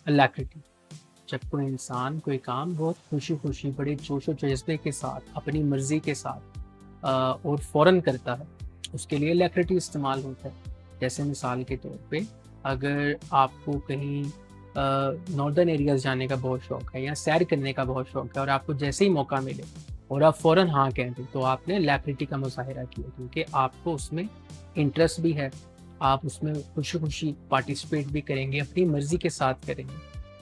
अलैक्रिटी, जब कोई इंसान कोई काम बहुत खुशी-खुशी, बड़े जोश-ओ-जज़्बे के साथ, अपनी मर्ज़ी के साथ और फ़ौरन करता है, उसके लिए अलैक्रिटी इस्तेमाल होता है। जैसे मिसाल के तौर पे अगर आपको कहीं नॉर्दर्न एरियाज़ जाने का बहुत शौक है या सैर करने का बहुत शौक है और आपको जैसे ही मौका मिले और आप फ़ौरन हाँ कह दें, तो आपने अलैक्रिटी का मुज़ाहिरा किया क्योंकि आपको उसमें इंटरेस्ट भी है, आप उसमें खुशी-खुशी पार्टिसिपेट भी करेंगे, अपनी मर्ज़ी के साथ करेंगे।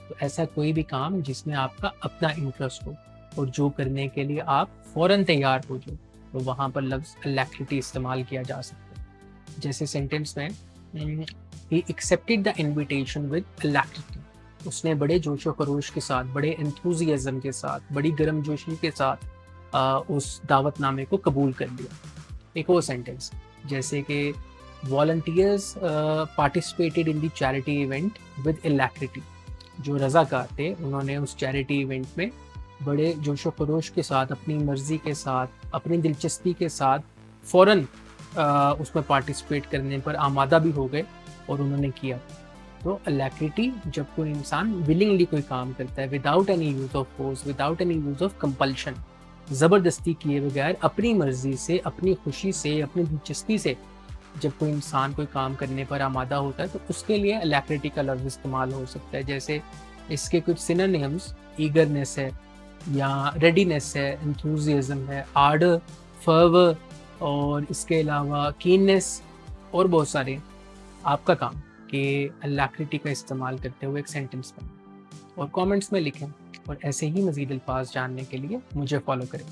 तो ऐसा कोई भी काम जिसमें आपका अपना इंटरेस्ट हो और जो करने के लिए आप फ़ौरन तैयार हो जाओ, तो वहाँ पर लफ्ज़ अलैक्रिटी इस्तेमाल किया जा सकता है। जैसे सेंटेंस में ही accepted the invitation with alacrity, उसने बड़े जोशो-खरोश के साथ, बड़े एंथुसियाज़्म के साथ, बड़ी गर्मजोशी के साथ उस दावतनामे को कबूल कर लिया। एक और सेंटेंस जैसे कि volunteers participated in the charity event with alacrity, जो रज़ाकार थे उन्होंने उस चैरिटी इवेंट में बड़े जोशो-खरोश के साथ, अपनी मर्ज़ी के साथ, अपनी दिलचस्पी के साथ फ़ौरन उसमें पार्टिसिपेट करने पर आमादा भी हो गए और उन्होंने किया। तो अलैक्रिटी जब कोई इंसान विलिंगली कोई काम करता है without any use of force, without any use of compulsion, ज़बरदस्ती किए बगैर अपनी मर्ज़ी से, अपनी खुशी से, अपनी दिलचस्पी से जब कोई इंसान कोई काम करने पर आमादा होता है तो उसके लिए अलैक्रिटी का लफ्ज़ इस्तेमाल हो सकता है। जैसे इसके कुछ सिनोनिम्स ईगरनेस है या रेडीनेस है, एंथुसियाज़्म है, आर्डर, फर्वर और इसके अलावा कीननेस और बहुत सारे। आपका काम कि अलैक्रिटी का इस्तेमाल करते हुए एक सेंटेंस बनाएँ और कमेंट्स में लिखें और ऐसे ही मज़ीद अल्फ़ाज़ जानने के लिए मुझे फ़ॉलो करें।